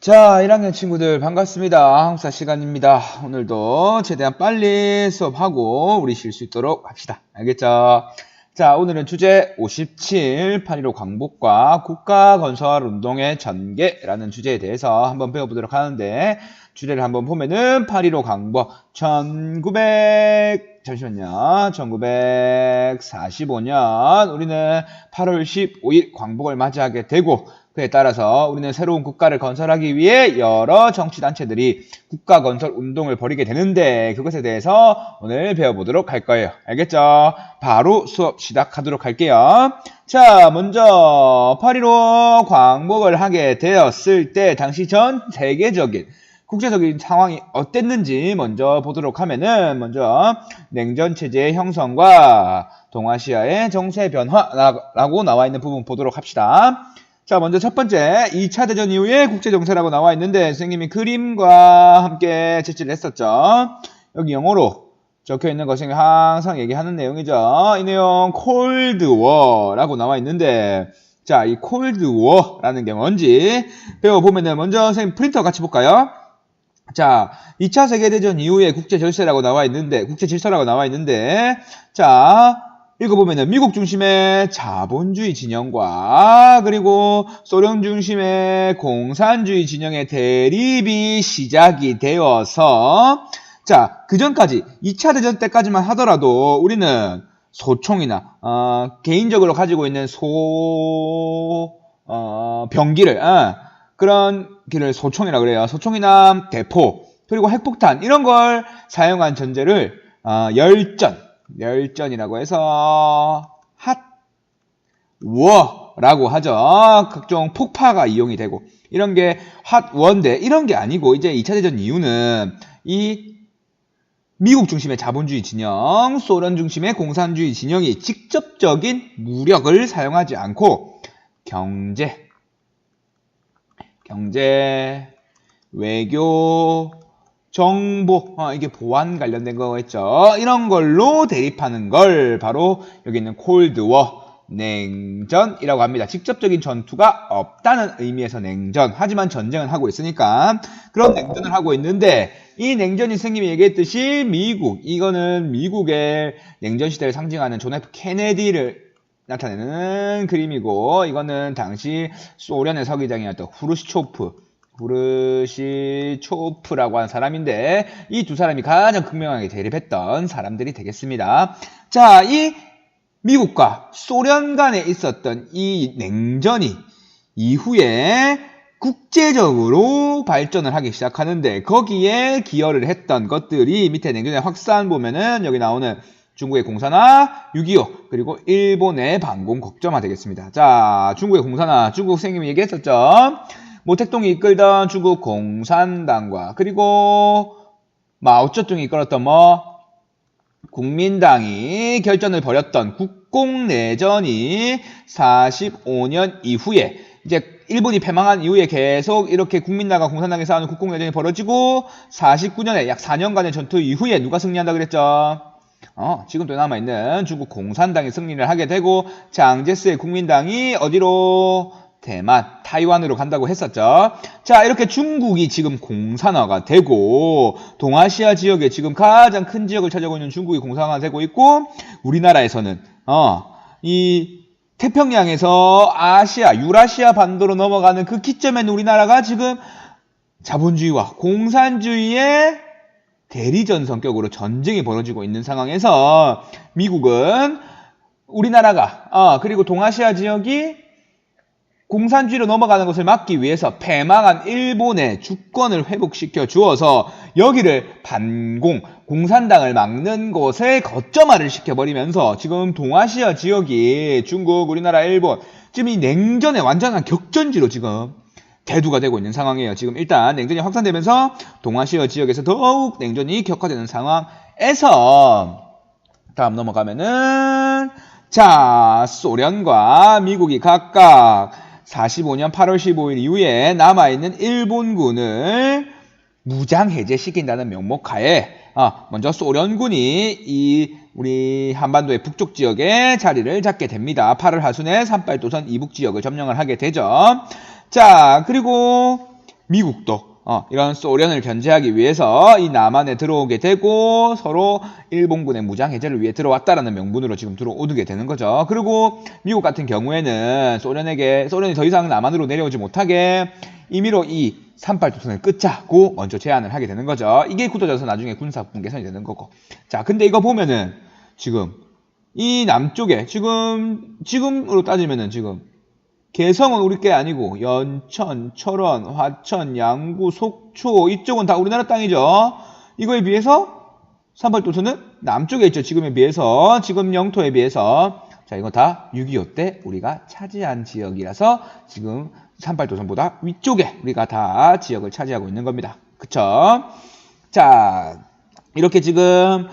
자, 1학년 친구들 반갑습니다. 한국사 시간입니다. 오늘도 최대한 빨리 수업하고 우리 쉴 수 있도록 합시다. 알겠죠? 자, 오늘은 주제 57, 8.15 광복과 국가건설운동의 전개라는 주제에 대해서 한번 배워보도록 하는데, 주제를 한번 보면은 8.15 광복 1945년 우리는 8월 15일 광복을 맞이하게 되고, 그에 따라서 우리는 새로운 국가를 건설하기 위해 여러 정치단체들이 국가건설 운동을 벌이게 되는데, 그것에 대해서 오늘 배워보도록 할 거예요. 알겠죠? 바로 수업 시작하도록 할게요. 자, 먼저 8.15 광복을 하게 되었을 때 당시 전 세계적인 국제적인 상황이 어땠는지 먼저 보도록 하면은, 먼저 냉전체제의 형성과 동아시아의 정세 변화라고 나와 있는 부분 보도록 합시다. 자, 먼저 첫 번째, 2차 대전 이후의 국제정세라고 나와 있는데, 선생님이 그림과 함께 제시를 했었죠. 여기 영어로 적혀 있는 것이 항상 얘기하는 내용이죠. 이 내용, 콜드워라고 나와 있는데, 자, 이 콜드워라는 게 뭔지 배워보면은, 먼저 선생님 프린터 같이 볼까요? 자, 2차 세계대전 이후의 국제질서라고 나와 있는데, 자, 읽어보면은 미국 중심의 자본주의 진영과 그리고 소련 중심의 공산주의 진영의 대립이 시작이 되어서, 자, 그 전까지 2차 대전 때까지만 하더라도 우리는 소총이나 개인적으로 가지고 있는 병기를 그런 길을 소총이라 그래요. 소총이나 대포 그리고 핵폭탄 이런 걸 사용한 전제를 열전이라고 해서 핫워라고 하죠. 각종 폭파가 이용이 되고 이런 게 핫워인데, 이런 게 아니고 이제 2차 대전 이후는 이 미국 중심의 자본주의 진영, 소련 중심의 공산주의 진영이 직접적인 무력을 사용하지 않고 경제, 외교, 정보, 이게 보안 관련된 거겠죠. 이런 걸로 대립하는 걸 바로 여기 있는 콜드워, 냉전이라고 합니다. 직접적인 전투가 없다는 의미에서 냉전. 하지만 전쟁은 하고 있으니까 그런 냉전을 하고 있는데, 이 냉전이 선생님이 얘기했듯이 이거는 미국의 냉전 시대를 상징하는 존 F 케네디를 나타내는 그림이고, 이거는 당시 소련의 서기장이었던 후르시초프라고 하는 사람인데, 이 두 사람이 가장 극명하게 대립했던 사람들이 되겠습니다. 자, 이 미국과 소련 간에 있었던 이 냉전이 이후에 국제적으로 발전을 하기 시작하는데, 거기에 기여를 했던 것들이 밑에 냉전의 확산 보면은 여기 나오는 중국의 공산화, 6.25, 그리고 일본의 반공 국점화 되겠습니다. 자, 중국의 공산화, 중국 선생님이 얘기했었죠. 모택동이 이끌던 중국 공산당과 그리고 마오쩌둥이 이끌었던 국민당이 결전을 벌였던 국공내전이 45년 이후에, 이제 일본이 패망한 이후에 계속 이렇게 국민당과 공산당이 싸우는 국공내전이 벌어지고, 49년에 약 4년간의 전투 이후에 누가 승리한다 그랬죠? 지금도 남아있는 중국 공산당이 승리를 하게 되고, 장제스의 국민당이 어디로? 대만, 타이완으로 간다고 했었죠. 자, 이렇게 중국이 지금 공산화가 되고, 동아시아 지역에 지금 가장 큰 지역을 차지하고 있는 중국이 공산화가 되고 있고, 우리나라에서는 이 태평양에서 유라시아 반도로 넘어가는 그 기점에는 우리나라가 지금 자본주의와 공산주의의 대리전 성격으로 전쟁이 벌어지고 있는 상황에서, 미국은 우리나라가 그리고 동아시아 지역이 공산주의로 넘어가는 것을 막기 위해서 패망한 일본의 주권을 회복시켜 주어서 여기를 공산당을 막는 것에 거점화를 시켜버리면서 지금 동아시아 지역이 중국, 우리나라, 일본, 지금 이 냉전의 완전한 격전지로 지금 대두가 되고 있는 상황이에요. 지금 일단 냉전이 확산되면서 동아시아 지역에서 더욱 냉전이 격화되는 상황에서, 다음 넘어가면은, 자, 소련과 미국이 각각 45년 8월 15일 이후에 남아있는 일본군을 무장해제시킨다는 명목하에, 먼저 소련군이 우리 한반도의 북쪽 지역에 자리를 잡게 됩니다. 8월 하순에 산발도선 이북 지역을 점령을 하게 되죠. 자, 그리고 미국도 이런 소련을 견제하기 위해서 이 남한에 들어오게 되고 서로 일본군의 무장 해제를 위해 들어왔다라는 명분으로 지금 들어오게 되는 거죠. 그리고 미국 같은 경우에는 소련이 더 이상 남한으로 내려오지 못하게 임의로 이 38도선을 끊자고 먼저 제안을 하게 되는 거죠. 이게 굳어져서 나중에 군사분 개선이 되는 거고. 자, 근데 이거 보면은 지금 이 남쪽에 지금으로 따지면은 지금 개성은 우리 게 아니고 연천, 철원, 화천, 양구, 속초 이쪽은 다 우리나라 땅이죠. 이거에 비해서 38도선은 남쪽에 있죠. 지금에 비해서 지금 영토에 비해서 자 이거 다 6.25 때 우리가 차지한 지역이라서 지금 38도선보다 위쪽에 우리가 다 지역을 차지하고 있는 겁니다. 그쵸? 자 이렇게 지금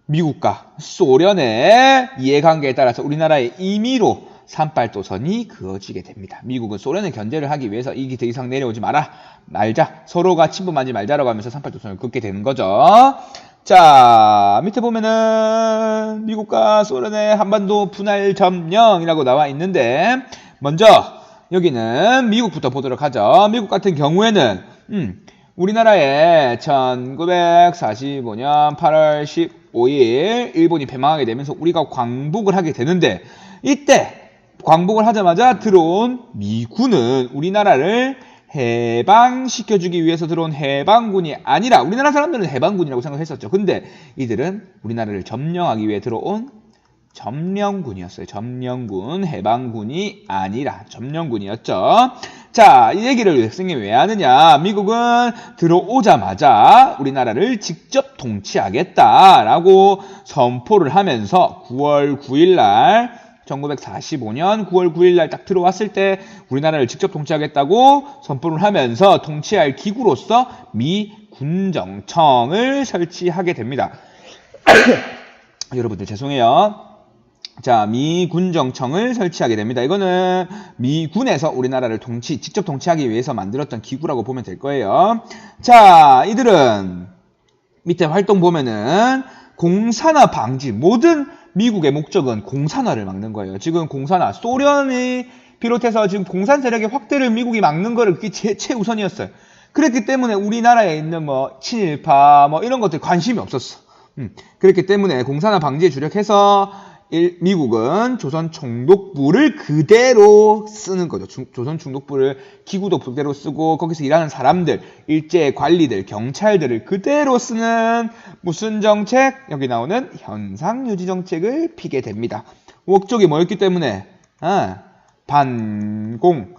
미국과 소련의 이해관계에 따라서 우리나라의 임의로 38도선이 그어지게 됩니다. 미국은 소련을 견제를 하기 위해서 이게 더 이상 내려오지 말자. 서로가 침범하지 말자라고 하면서 38도선을 긋게 되는 거죠. 자, 밑에 보면은 미국과 소련의 한반도 분할 점령이라고 나와 있는데 먼저 여기는 미국부터 보도록 하죠. 미국 같은 경우에는 우리나라에 1945년 8월 15일 일본이 패망하게 되면서 우리가 광복을 하게 되는데 이때 광복을 하자마자 들어온 미군은 우리나라를 해방시켜주기 위해서 들어온 해방군이 아니라 우리나라 사람들은 해방군이라고 생각했었죠. 근데 이들은 우리나라를 점령하기 위해 들어온 점령군이었어요. 점령군, 해방군이 아니라 점령군이었죠. 자, 이 얘기를 선생님이 왜 하느냐. 미국은 들어오자마자 우리나라를 직접 통치하겠다라고 선포를 하면서 9월 9일 날 1945년 9월 9일 날 딱 들어왔을 때 우리나라를 직접 통치하겠다고 선포를 하면서 통치할 기구로서 미 군정청을 설치하게 됩니다. 여러분들 죄송해요. 자, 미 군정청을 설치하게 됩니다. 이거는 미군에서 우리나라를 직접 통치하기 위해서 만들었던 기구라고 보면 될 거예요. 자, 이들은 밑에 활동 보면은 공산화 방지, 모든 미국의 목적은 공산화를 막는 거예요. 지금 공산화, 소련이 비롯해서 지금 공산 세력의 확대를 미국이 막는 거를 그게 최우선이었어요. 그랬기 때문에 우리나라에 있는 친일파 이런 것들 관심이 없었어. 그렇기 때문에 공산화 방지에 주력해서 미국은 조선 총독부를 그대로 쓰는 거죠. 조선 총독부를 기구도 그대로 쓰고 거기서 일하는 사람들, 일제 관리들, 경찰들을 그대로 쓰는 무슨 정책? 여기 나오는 현상유지 정책을 피게 됩니다. 목적이 뭐였기 때문에 반공,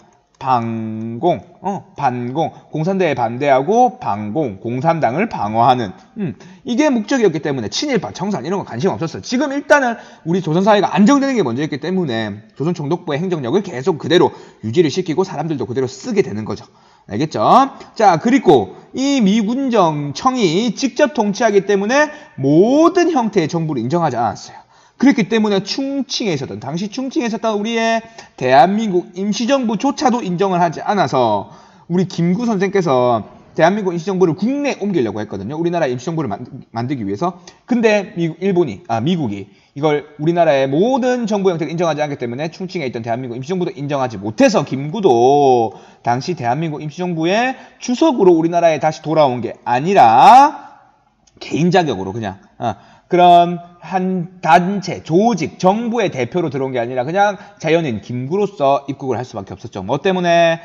공산당에 반대하고 공산당을 방어하는 이게 목적이었기 때문에 친일파, 청산 이런 거 관심 없었어요. 지금 일단은 우리 조선 사회가 안정되는 게 먼저였기 때문에 조선 총독부의 행정력을 계속 그대로 유지를 시키고 사람들도 그대로 쓰게 되는 거죠. 알겠죠? 자, 그리고 이 미군정청이 직접 통치하기 때문에 모든 형태의 정부를 인정하지 않았어요. 그렇기 때문에 당시 충칭에 있었던 우리의 대한민국 임시정부조차도 인정을 하지 않아서 우리 김구 선생께서 대한민국 임시정부를 국내에 옮기려고 했거든요. 우리나라 임시정부를 만들기 위해서. 근데 미국이 이걸 우리나라의 모든 정부 형태를 인정하지 않기 때문에 충칭에 있던 대한민국 임시정부도 인정하지 못해서 김구도 당시 대한민국 임시정부의 주석으로 우리나라에 다시 돌아온 게 아니라 개인 자격으로 그냥 그런 한 단체, 조직, 정부의 대표로 들어온 게 아니라 그냥 자연인 김구로서 입국을 할 수밖에 없었죠. 뭐 때문에?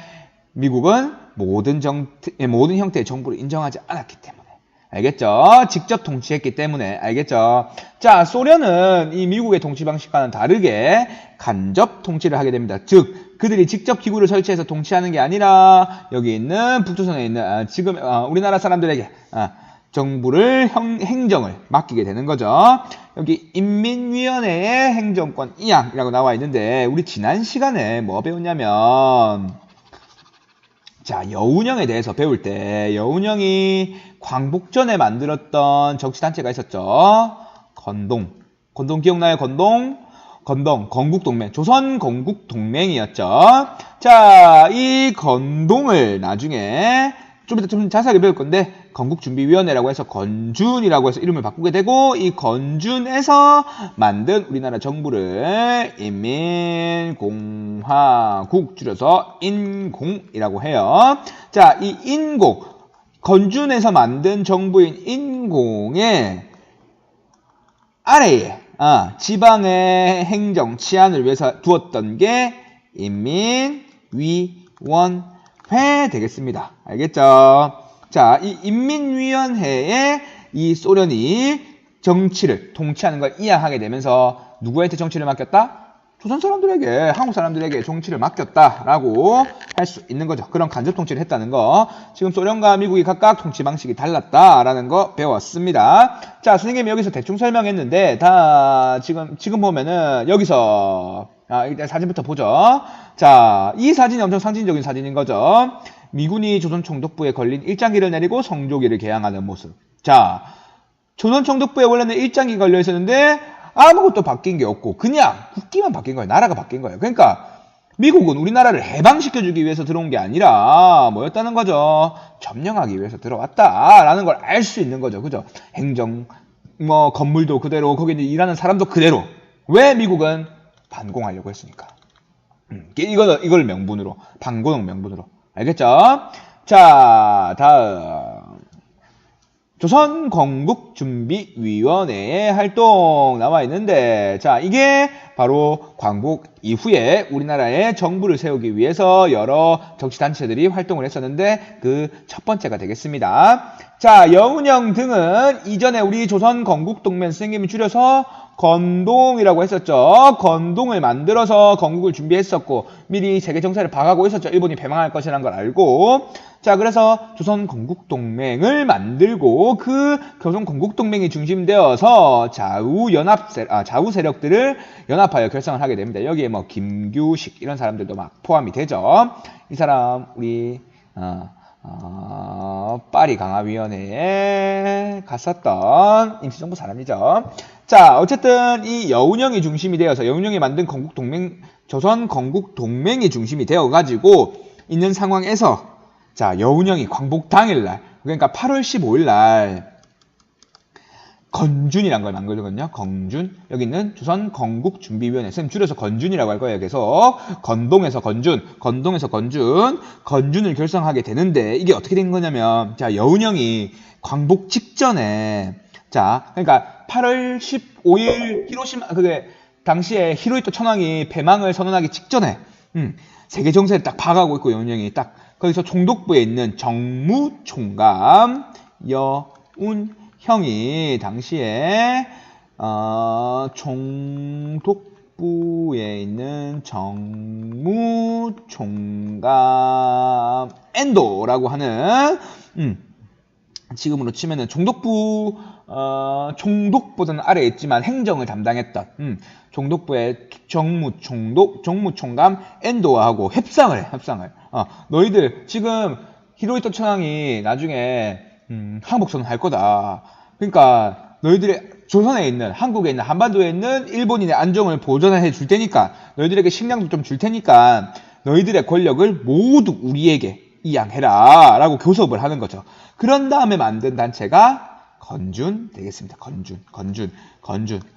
미국은 모든 형태의 정부를 인정하지 않았기 때문에. 알겠죠? 직접 통치했기 때문에. 알겠죠? 자, 소련은 이 미국의 통치 방식과는 다르게 간접 통치를 하게 됩니다. 즉, 그들이 직접 기구를 설치해서 통치하는 게 아니라 여기 있는 북조선에 있는 지금 우리나라 사람들에게 정부를 행정을 맡기게 되는 거죠. 여기 인민위원회의 행정권 이양이라고 나와 있는데 우리 지난 시간에 뭐 배웠냐면 자, 여운형에 대해서 배울 때 여운형이 광복전에 만들었던 정치단체가 있었죠. 건동 기억나요? 건국동맹, 조선 건국동맹이었죠. 자, 이 건동을 나중에 좀 이따 좀 자세하게 배울 건데 건국준비위원회라고 해서 건준이라고 해서 이름을 바꾸게 되고 이 건준에서 만든 우리나라 정부를 인민공화국 줄여서 인공이라고 해요. 자, 이 인공 건준에서 만든 정부인 인공의 아래에 지방의 행정 치안을 위해서 두었던 게 인민위원회 되겠습니다. 알겠죠? 자, 이 인민위원회에 이 소련이 정치를 통치하는 걸 이양하게 되면서 누구한테 정치를 맡겼다? 조선 사람들에게, 한국 사람들에게 정치를 맡겼다라고 할 수 있는 거죠. 그런 간접 통치를 했다는 거. 지금 소련과 미국이 각각 통치 방식이 달랐다라는 거 배웠습니다. 자, 선생님이 여기서 대충 설명했는데 다 지금 보면은 여기서 일단 사진부터 보죠. 자, 이 사진이 엄청 상징적인 사진인 거죠. 미군이 조선 총독부에 걸린 일장기를 내리고 성조기를 개항하는 모습. 자, 조선 총독부에 원래는 일장기 걸려 있었는데 아무것도 바뀐 게 없고 그냥 국기만 바뀐 거예요. 나라가 바뀐 거예요. 그러니까 미국은 우리나라를 해방시켜주기 위해서 들어온 게 아니라 뭐였다는 거죠? 점령하기 위해서 들어왔다라는 걸 알 수 있는 거죠. 그죠? 행정, 건물도 그대로 거기 일하는 사람도 그대로. 왜 미국은 반공하려고 했으니까. 이걸 명분으로, 반공을 명분으로. 알겠죠? 자, 다음. 조선건국준비위원회의 활동 나와 있는데, 자, 이게 바로 광복 이후에 우리나라의 정부를 세우기 위해서 여러 정치단체들이 활동을 했었는데, 그 첫 번째가 되겠습니다. 자, 여운형 등은 이전에 우리 조선건국동맹 선생님이 줄여서 건동이라고 했었죠. 건동을 만들어서 건국을 준비했었고 미리 세계 정세를 봐가고 있었죠. 일본이 패망할 것이라는 걸 알고. 자, 그래서 조선건국동맹을 만들고 그 조선건국동맹이 중심되어서 좌우 세력들을 연합하여 결성을 하게 됩니다. 여기에 뭐 김규식 이런 사람들도 막 포함이 되죠. 이 사람 우리 파리 강화위원회에 갔었던 임시정부 사람이죠. 자, 어쨌든 이 여운형이 중심이 되어서 여운형이 만든 조선건국동맹이 중심이 되어가지고 있는 상황에서 자, 여운형이 광복 당일날 그러니까 8월 15일날 건준이란 걸 만들거든요. 건준. 여기 있는 조선건국준비위원회. 선생님 줄여서 건준이라고 할 거예요. 계속. 건동에서 건준. 건준을 결성하게 되는데 이게 어떻게 된 거냐면 자, 여운형이 광복 직전에 자, 그러니까 8월 15일 히로시마 그게 당시에 히로히토 천황이 패망을 선언하기 직전에 세계 정세를 딱 봐가고 있고 여운형이 딱 거기서 총독부에 있는 정무총감 여운형이 당시에 총독부에 있는 정무총감 엔도라고 하는 지금으로 치면은 총독보다는 아래에 있지만 행정을 담당했던 총독부의 정무총감 엔도하고 협상을 너희들 지금 히로히토 천황이 나중에 항복선언 할 거다. 그러니까 너희들의 조선에 있는 한국에 있는 한반도에 있는 일본인의 안정을 보존해 줄 테니까 너희들에게 식량도 좀 줄 테니까 너희들의 권력을 모두 우리에게 이양해라 라고 교섭을 하는 거죠. 그런 다음에 만든 단체가 건준 되겠습니다. 건준.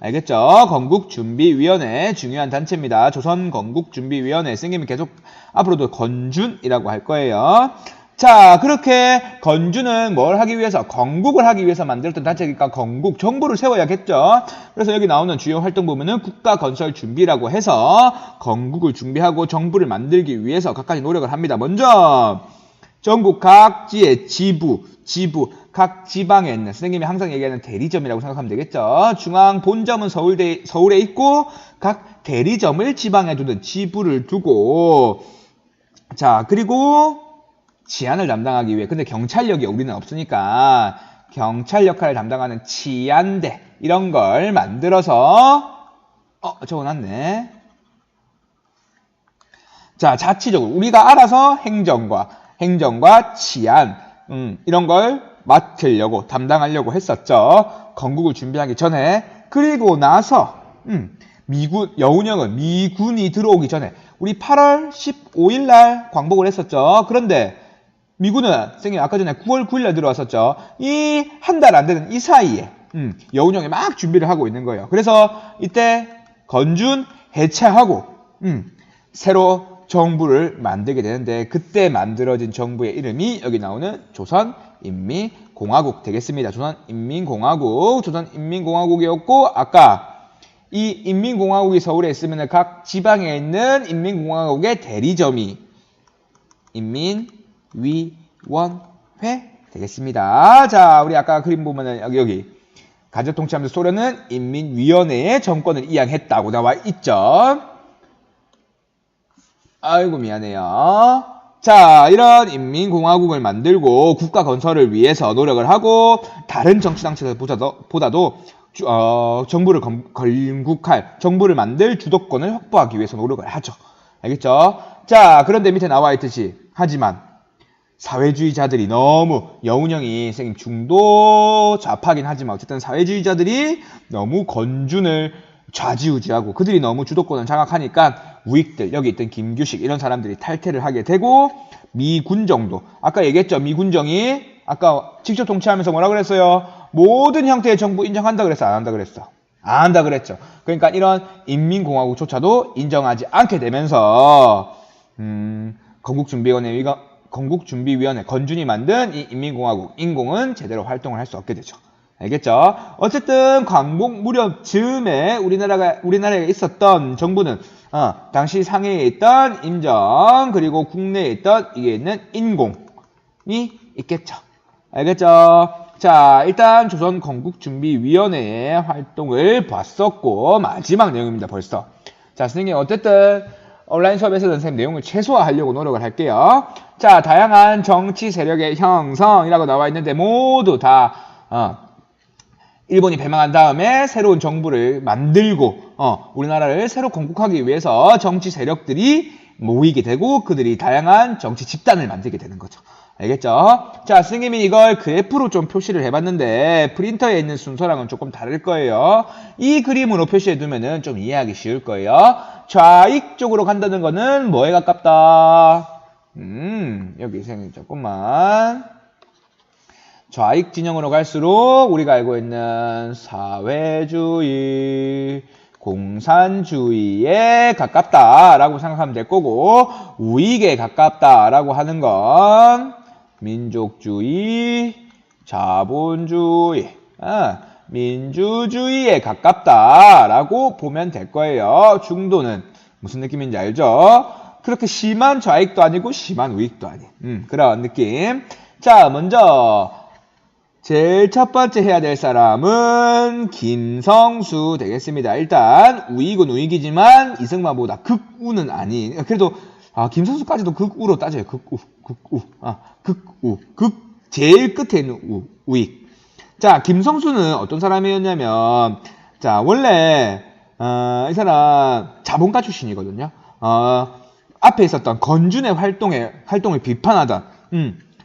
알겠죠? 건국준비위원회 중요한 단체입니다. 조선건국준비위원회 선생님이 계속 앞으로도 건준이라고 할 거예요. 자, 그렇게 건준은 뭘 하기 위해서? 건국을 하기 위해서 만들었던 단체니까 건국, 정부를 세워야겠죠. 그래서 여기 나오는 주요 활동 보면은 국가건설준비라고 해서 건국을 준비하고 정부를 만들기 위해서 각가지 노력을 합니다. 먼저 전국 각지의 지부, 각 지방에 있는 선생님이 항상 얘기하는 대리점이라고 생각하면 되겠죠. 중앙 본점은 서울에 있고 각 대리점을 지방에 두는 지부를 두고 자, 그리고 치안을 담당하기 위해 근데 경찰력이 우리는 없으니까 경찰 역할을 담당하는 치안대 이런 걸 만들어서 적어놨네. 자, 자치적으로 우리가 알아서 행정과 치안 이런 걸 맡으려고 담당하려고 했었죠. 건국을 준비하기 전에. 그리고 나서 여운형은 미군이 들어오기 전에 우리 8월 15일 날 광복을 했었죠. 그런데 미군은 선생님 아까 전에 9월 9일날 들어왔었죠. 이 한 달 안 되는 이 사이에 여운형이 막 준비를 하고 있는 거예요. 그래서 이때 건준 해체하고 새로 정부를 만들게 되는데 그때 만들어진 정부의 이름이 여기 나오는 조선인민공화국 되겠습니다. 조선인민공화국이었고 아까 이 인민공화국이 서울에 있으면 각 지방에 있는 인민공화국의 대리점이 인민위원회 되겠습니다. 자, 우리 아까 그림 보면은 여기 간접통치하면서 소련은 인민위원회의 정권을 이양했다고 나와 있죠. 아이고 미안해요. 자, 이런 인민공화국을 만들고 국가 건설을 위해서 노력을 하고 다른 정치당체보다도 정부를 건국할, 정부를 만들 주도권을 확보하기 위해서 노력을 하죠. 알겠죠? 자, 그런데 밑에 나와 있듯이 하지만 사회주의자들이 너무 여운형이 선생님 중도 좌파긴 하지만 어쨌든 사회주의자들이 너무 건준을 좌지우지하고 그들이 너무 주도권을 장악하니까 우익들 여기 있던 김규식 이런 사람들이 탈퇴를 하게 되고 미군정도 아까 얘기했죠. 미군정이 아까 직접 통치하면서 뭐라 그랬어요? 모든 형태의 정부 인정한다 그랬어? 안 한다 그랬어? 안 한다 그랬죠. 그러니까 이런 인민공화국조차도 인정하지 않게 되면서 건국준비위원회 건준이 만든 이 인민공화국 인공은 제대로 활동을 할 수 없게 되죠. 알겠죠? 어쨌든 광복 무렵 즈음에 우리나라에 있었던 정부는 당시 상해에 있던 임정 그리고 국내에 있던 이게 있는 인공이 있겠죠. 알겠죠? 자, 일단 조선 건국준비위원회의 활동을 봤었고 마지막 내용입니다. 벌써. 자, 선생님 어쨌든 온라인 수업에서는 선생님 내용을 최소화하려고 노력을 할게요. 자, 다양한 정치 세력의 형성이라고 나와 있는데 모두 다 일본이 패망한 다음에 새로운 정부를 만들고 우리나라를 새로 건국하기 위해서 정치 세력들이 모이게 되고 그들이 다양한 정치 집단을 만들게 되는 거죠. 알겠죠? 자, 선생님이 이걸 그래프로 좀 표시를 해봤는데 프린터에 있는 순서랑은 조금 다를 거예요. 이 그림으로 표시해 두면은 좀 이해하기 쉬울 거예요. 좌익 쪽으로 간다는 거는 뭐에 가깝다? 여기 선생님 조금만. 좌익 진영으로 갈수록 우리가 알고 있는 사회주의, 공산주의에 가깝다라고 생각하면 될 거고 우익에 가깝다라고 하는 건 민족주의, 자본주의, 민주주의에 가깝다라고 보면 될 거예요. 중도는 무슨 느낌인지 알죠? 그렇게 심한 좌익도 아니고 심한 우익도 아닌 그런 느낌. 자, 먼저 제일 첫 번째 해야 될 사람은 김성수 되겠습니다. 일단 우익은 우익이지만 이승만보다 극우는 아닌. 그래도 김성수까지도 극우로 따져요. 제일 끝에 있는 우익. 자, 김성수는 어떤 사람이었냐면 자, 원래 이 사람 자본가 출신이거든요. 앞에 있었던 건준의 활동을 비판하던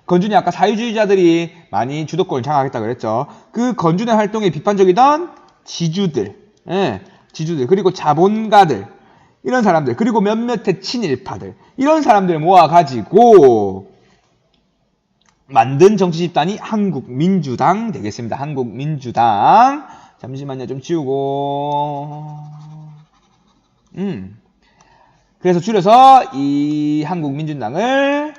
건준이 아까 사회주의자들이 많이 주도권을 장악했다 그랬죠. 그 건준의 활동에 비판적이던 지주들 그리고 자본가들 이런 사람들 그리고 몇몇의 친일파들 이런 사람들 모아가지고 만든 정치 집단이 한국민주당 되겠습니다. 한국민주당. 잠시만요. 좀 지우고 그래서 줄여서 이 한국민주당을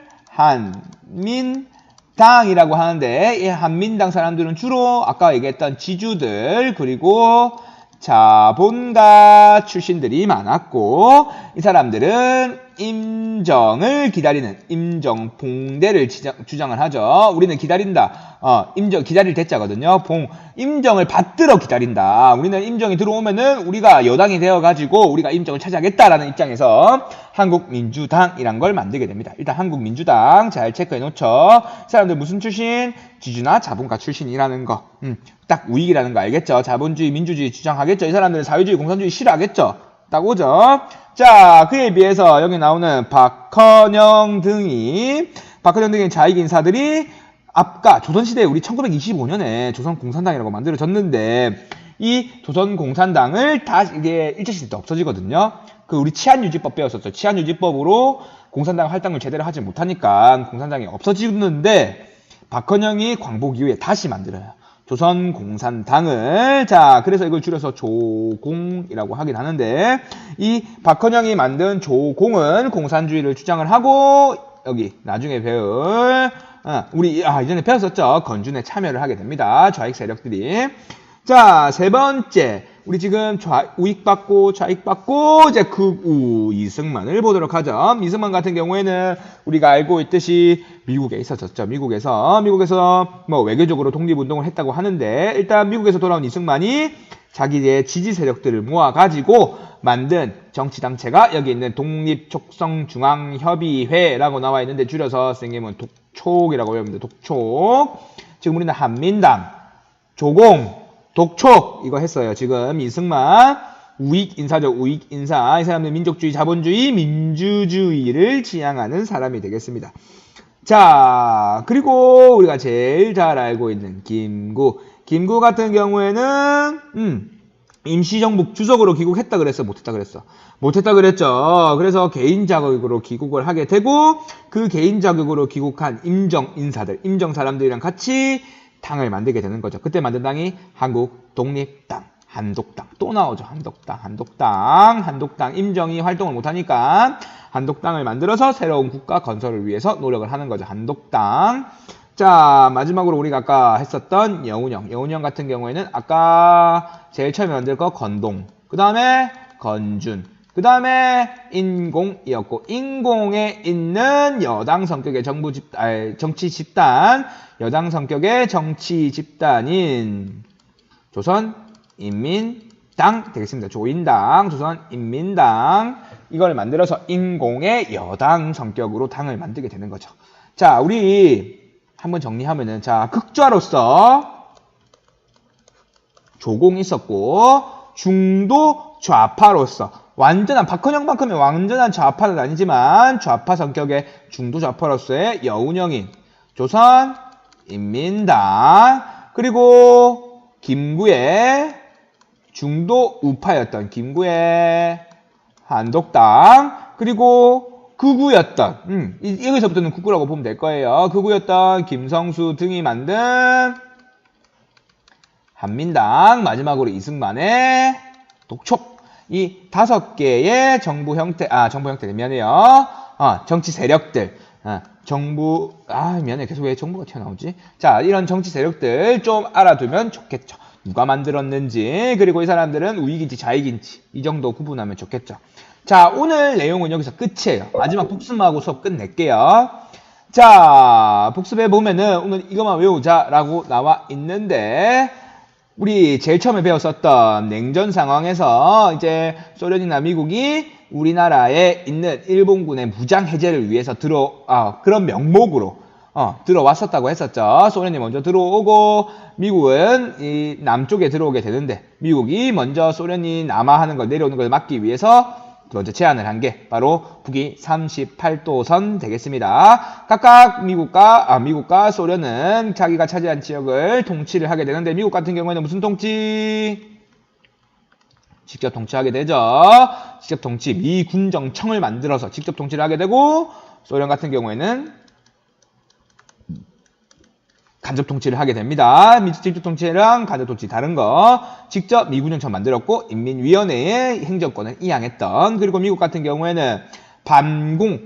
한민당이라고 하는데 이 한민당 사람들은 주로 아까 얘기했던 지주들 그리고 자본가 출신들이 많았고 이 사람들은 임정을 기다리는 임정봉대를 주장을 하죠. 우리는 기다린다. 임정 기다릴 대자거든요. 임정을 받들어 기다린다. 우리는 임정이 들어오면은 우리가 여당이 되어가지고 우리가 임정을 차지하겠다라는 입장에서 한국민주당이란 걸 만들게 됩니다. 일단 한국민주당 잘 체크해 놓죠. 사람들 무슨 출신? 지주나 자본가 출신이라는 거. 딱 우익이라는 거 알겠죠? 자본주의, 민주주의 주장하겠죠? 이 사람들은 사회주의, 공산주의 싫어하겠죠? 딱 오죠? 자, 그에 비해서 여기 나오는 박헌영 등의 좌익 인사들이 아까 조선시대에 우리 1925년에 조선공산당이라고 만들어졌는데 이 조선공산당을 이게 일제시대 때 없어지거든요. 그 우리 치안유지법 배웠었죠. 치안유지법으로 공산당 할당을 제대로 하지 못하니까 공산당이 없어지는데 박헌영이 광복 이후에 다시 만들어요. 조선공산당을. 자, 그래서 이걸 줄여서 조공이라고 하긴 하는데 이 박헌영이 만든 조공은 공산주의를 주장을 하고 여기 나중에 배울 우리 이전에 배웠었죠. 건준에 참여를 하게 됩니다. 좌익 세력들이. 자, 세 번째. 우리 지금 우익받고 좌익받고 이제 극우 이승만을 보도록 하죠. 이승만 같은 경우에는 우리가 알고 있듯이 미국에 있었었죠. 미국에서 뭐 외교적으로 독립운동을 했다고 하는데 일단 미국에서 돌아온 이승만이 자기의 지지 세력들을 모아가지고 만든 정치단체가 여기 있는 독립촉성중앙협의회라고 나와 있는데 줄여서 선생님은 독촉이라고 외웁니다. 독촉. 지금 우리는 한민당, 조공, 독촉 이거 했어요. 지금 이승만 우익 인사죠. 우익 인사. 이 사람은 민족주의, 자본주의, 민주주의를 지향하는 사람이 되겠습니다. 자, 그리고 우리가 제일 잘 알고 있는 김구. 김구 같은 경우에는 임시정부 주석으로 귀국했다 그랬어? 못했다 그랬어? 못했다 그랬죠. 그래서 개인 자격으로 귀국을 하게 되고 그 개인 자격으로 귀국한 임정 인사들, 임정 사람들이랑 같이 당을 만들게 되는 거죠. 그때 만든 당이 한국독립당, 한독당. 또 나오죠. 한독당. 임정이 활동을 못하니까 한독당을 만들어서 새로운 국가 건설을 위해서 노력을 하는 거죠. 한독당. 자, 마지막으로 우리가 아까 했었던 여운형. 여운형 같은 경우에는 아까 제일 처음에 만들 거 건동. 그 다음에 건준. 그 다음에 인공이었고, 인공에 있는 여당 성격의 정치 집단, 여당 성격의 정치 집단인 조선인민당 되겠습니다. 조인당, 조선인민당. 이걸 만들어서 인공의 여당 성격으로 당을 만들게 되는 거죠. 자, 우리 한번 정리하면은, 자, 극좌로서 조공이 있었고, 중도 좌파로서 완전한 박헌영만큼의 완전한 좌파는 아니지만 좌파 성격의 중도 좌파로서의 여운형인 조선인민당 그리고 김구의 중도 우파였던 김구의 한독당 그리고 극우였던 여기서부터는 극우라고 보면 될 거예요. 극우였던 김성수 등이 만든 한민당 마지막으로 이승만의 독촉 이 5개의 정부 형태, 미안해요. 정치 세력들, 미안해. 계속 왜 정부가 튀어나오지? 자, 이런 정치 세력들 좀 알아두면 좋겠죠. 누가 만들었는지, 그리고 이 사람들은 우익인지 좌익인지, 이 정도 구분하면 좋겠죠. 자, 오늘 내용은 여기서 끝이에요. 마지막 복습하고 수업 끝낼게요. 자, 복습해 보면은 오늘 이것만 외우자라고 나와 있는데, 우리 제일 처음에 배웠었던 냉전 상황에서 이제 소련이나 미국이 우리나라에 있는 일본군의 무장 해제를 위해서 그런 명목으로 들어왔었다고 했었죠. 소련이 먼저 들어오고 미국은 이 남쪽에 들어오게 되는데 미국이 먼저 소련이 남하하는 걸 내려오는 걸 막기 위해서 먼저 제안을 한 게 바로 북위 38도선 되겠습니다. 각각 미국과 소련은 자기가 차지한 지역을 통치를 하게 되는데 미국 같은 경우에는 무슨 통치? 직접 통치하게 되죠. 직접 통치, 미군정청을 만들어서 직접 통치를 하게 되고 소련 같은 경우에는 간접 통치를 하게 됩니다. 직접 통치랑 간접 통치 다른 거. 직접 미군정청 만들었고 인민위원회의 행정권을 이양했던. 그리고 미국 같은 경우에는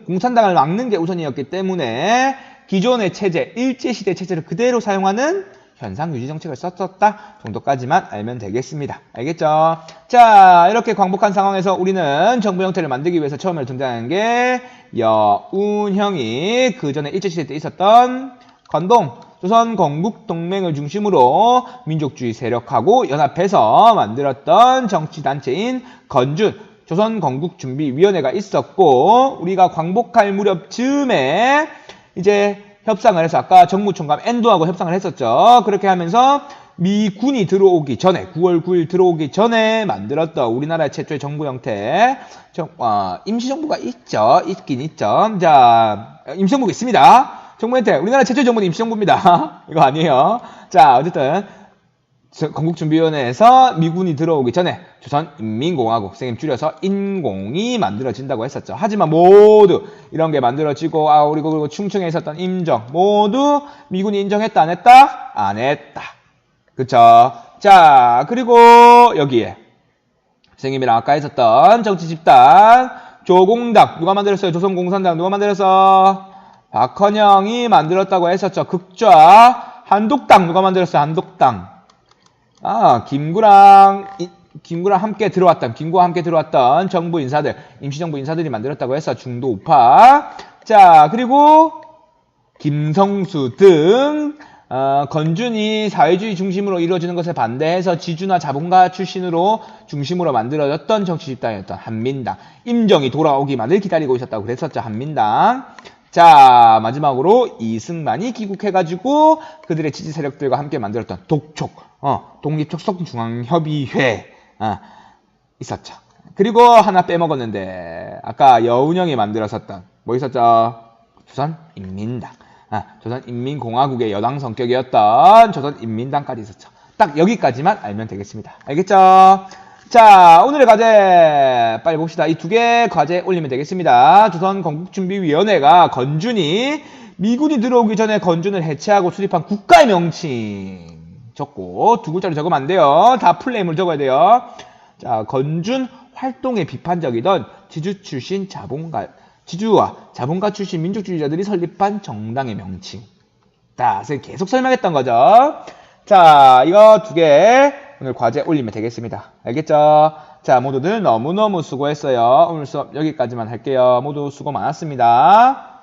공산당을 막는 게 우선이었기 때문에 기존의 체제, 일제시대 체제를 그대로 사용하는 현상유지 정책을 썼었다 정도까지만 알면 되겠습니다. 알겠죠? 자, 이렇게 광복한 상황에서 우리는 정부 형태를 만들기 위해서 처음에 등장한 게 여운형이 그 전에 일제시대 때 있었던 건동, 조선 건국 동맹을 중심으로 민족주의 세력하고 연합해서 만들었던 정치단체인 건준, 조선 건국 준비위원회가 있었고 우리가 광복할 무렵 즈음에 이제 협상을 해서 아까 정무총감 엔도하고 협상을 했었죠. 그렇게 하면서 미군이 들어오기 전에 9월 9일 들어오기 전에 만들었던 우리나라의 최초의 정부 형태 임시정부가 있긴 있죠. 자, 임시정부가 있습니다. 정부 형태 우리나라 최초 정부는 임시정부입니다. 이거 아니에요. 자, 어쨌든 건국준비위원회에서 미군이 들어오기 전에 조선인민공화국, 선생님 줄여서 인공이 만들어진다고 했었죠. 하지만 모두 이런 게 만들어지고 그리고 충청에 있었던 임정 모두 미군이 인정했다 안 했다? 안 했다. 그쵸? 자, 그리고 여기에 선생님이랑 아까 했었던 정치 집단 조공당 누가 만들었어요? 조선공산당 누가 만들었어? 박헌영이 만들었다고 했었죠. 극좌 한독당 누가 만들었어요? 한독당. 김구랑 함께 들어왔던 정부 인사들, 임시정부 인사들이 만들었다고 해서 중도 우파. 자, 그리고 김성수 등 건준이 사회주의 중심으로 이루어지는 것에 반대해서 지주나 자본가 출신으로 중심으로 만들어졌던 정치 집단이었던 한민당. 임정이 돌아오기만을 기다리고 있었다고 그랬었죠. 한민당. 자, 마지막으로 이승만이 귀국해가지고 그들의 지지 세력들과 함께 만들었던 독립촉성중앙협의회 있었죠. 그리고 하나 빼먹었는데 아까 여운형이 만들었었던 뭐 있었죠? 조선인민당. 조선인민공화국의 여당 성격이었던 조선인민당까지 있었죠. 딱 여기까지만 알면 되겠습니다. 알겠죠? 자, 오늘의 과제 빨리 봅시다. 이 두 개 과제 올리면 되겠습니다. 조선건국준비위원회가 건준이 미군이 들어오기 전에 건준을 해체하고 수립한 국가의 명칭 적고 두 글자로 적으면 안 돼요. 다 풀네임을 적어야 돼요. 자, 건준 활동에 비판적이던 지주와 자본가 출신 민족주의자들이 설립한 정당의 명칭. 자, 계속 설명했던 거죠. 자, 이거 두 개 오늘 과제 올리면 되겠습니다. 알겠죠? 자, 모두들 너무너무 수고했어요. 오늘 수업 여기까지만 할게요. 모두 수고 많았습니다.